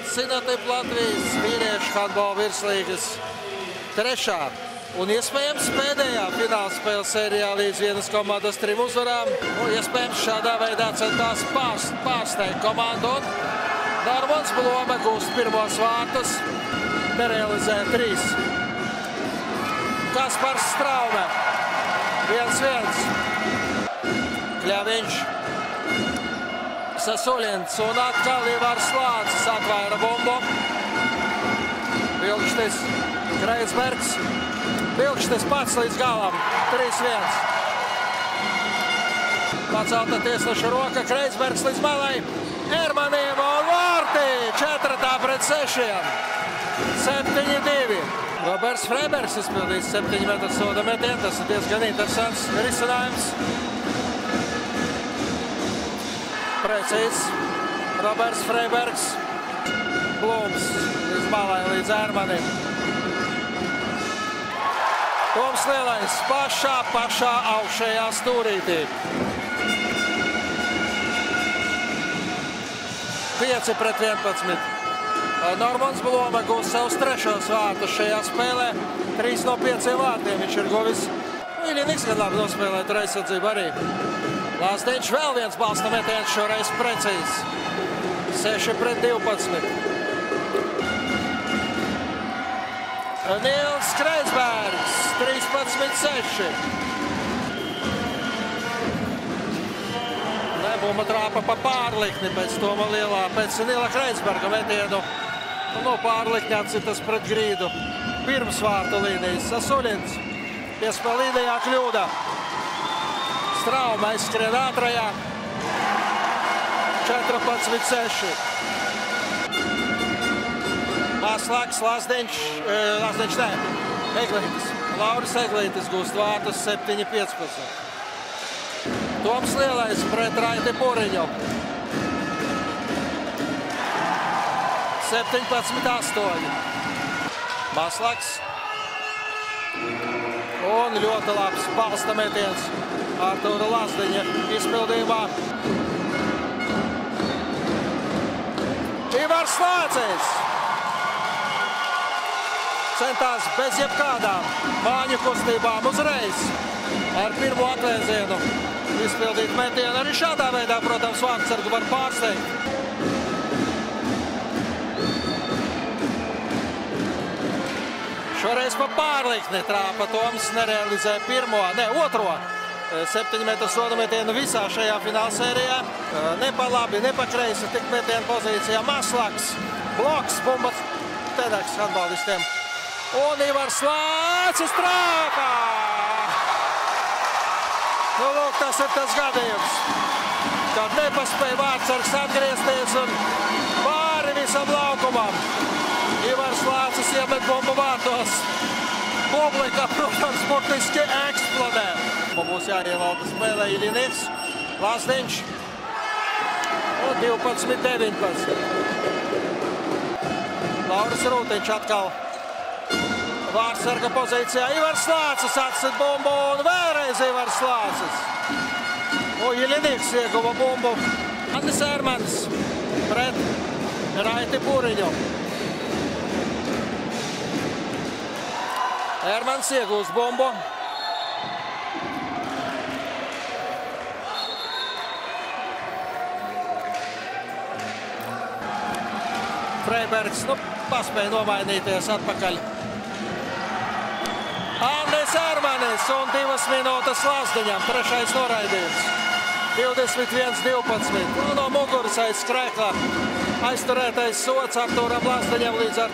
Cinetip Latvijas vīriešu handbola virslīgas 3. un iespējams pēdējā finālspēles sērijā līdz vienas komandas 3 uzvarām. Iespējams šādā veidā centās pārsteigt komandu un Normons Blome gūst pirmos vārtus, nerealizē 3. Kaspars Straume 1-1. Kļaviņš, Sasuļins un atkal Ivars Lācis atvaira bumbu. Vilkštis, Kreisbergs. Vilkštis pats līdz galam. 3-1. Pacelta tiesneša roka, Kreisbergs līdz malai. Ermanim un vārti 4-6. 7-2. Roberts Freibergs izpildīs 7 metru soda metienu. Tas ir diezgan interesants risinājums. Precīzs. Roberts Freibergs. Blūms līdz malai, līdz Ermanim. Toms Lielais pašā augšējā stūrītī. 5-11. Normons Blome gūs savus 3. vārtus šajā spēlē. 3 no 5 vārtiem viņš ir guvis. Iļiniks gan labi nospēlēt aizsardzību arī. Lāsdiņš vēl viens balsta metiens, šoreiz precīzs. 6-12. Nils Kreisbergs 13-6. Bumba trāpa pa pārlikni pēc Toma Lielā, pēc Nila Kreisberga metienu. No pārlikņa atsitas pret grīdu. Pirms vārtu līnijas Sasuļins. Piespēl līnijā kļūda. Straume aizskrien ātrajā. 14-6. Maslaks, Lazdiņš nē, Eglītis. Lauris Eglītis gūst vārtus 7-15. Toms Lielais pret Raiti Puriņu. 17-8. Maslaks. Un ļoti labs balsta metiens Artūra Lazdiņa izpildījumā. Ivars Lācis centās bez jebkādām māņu kustībām uzreiz ar pirmo atvēzienu izpildīt metienu. Arī šādā veidā, protams, vārtsargu var pārsteigt. Šoreiz pa pārlikni trāpa Toms, nerealizē otro 7 metru soda metienu visā šajā finālsērijā. Ne pa labi, ne pa kreisi, tik metienu pozīcijā. Maslaks, bloks, bumba Tedaks handbolistiem. Un Ivars Lācis trāpā! Nu, lūk, tas ir tas gadījums, kad nepaspēja vārtsargs atgriezties un pāri visam laukumam. Ivars Lācis iemet bumbu vārtos. Publika, protams, burtiski eksplodē. Būs jāievalda spēlē Iļiniks, Lazdiņš un 12-19. Lauris Rūtiņš atkal vārtsarga pozīcijā. Ivars Lācis atsit bumbu un vēlreiz Ivars Lācis. Iļiniks ieguva bumbu. Andis Ermans pret Raiti Puriņu. Ermans iegūst bumbu. Freibergs paspēja nomainīties atpakaļ. Andis Ermanis un 2 minūtes Lazdiņam. 3. noraidījums. 21-12. No muguras aiz skrēkla aizturētais sots Artūram Lazdiņam līdz ar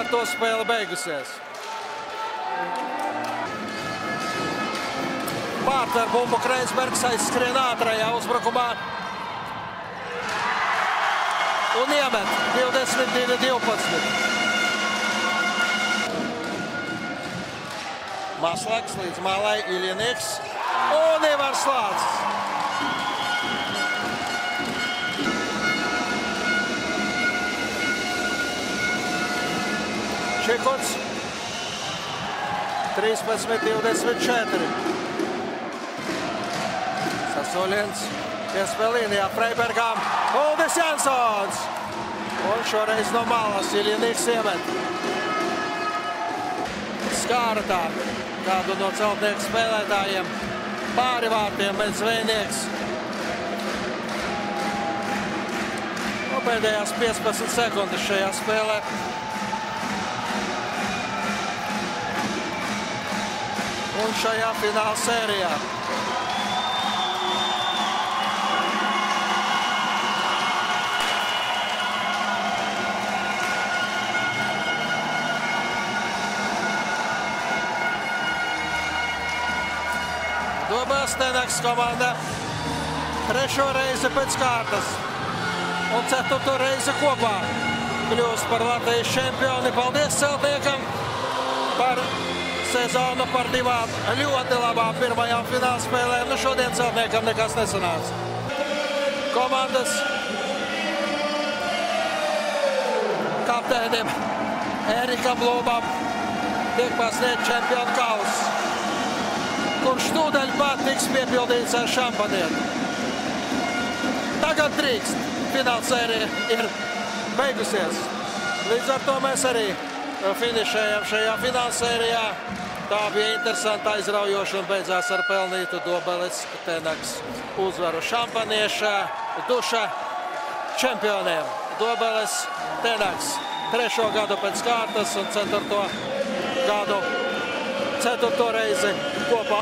to spēle beigusies. Pārtver bumbu Kreisbergs aizskrien ātrajā uzbrukumā. Un iemet 22-12. Maslaks līdz malai, Iļiniks un Ivars Lācis. Čikots 13-24. Sasuļins Piespēlē līnijā Freibergam. Uldis Jansons. Un šoreiz no malas Iļinīks iemet. Skāra tā kādu no celtnieku spēlētājiem. Pāri vārtiem met zvejnieks. Pēdējās 15 sekundes šajā spēlē. Un šajā fināla sērijā. Dobēls Tenaks komanda trešo reizi pēc kārtas. Un 4. reizi kopā kļūst par Latvijas čempioni. Paldies celtniekam par sezonu, par 2 ļoti labām pirmajām fināla spēlēm. Nu šodien celtniekam nekas nesanāca. Komandas kapteinim Ērikam Blūmam tiek pasniegts čempionu kauss, kurš tūdaļ pat tiks piepildīts ar šampanietu. Tagad drīkst. Fināla sērija ir beigusies. Līdz ar to mēs arī finišējam šajā fināla sērijā. Tā bija interesanta, aizraujoša un beidzās ar pelnītu Dobeles Tenaks uzvaru. Šampanieša duša čempioniem. Dobeles Tenaks 3. gadu pēc kārtas un 4. gadu 4. reizi kopā.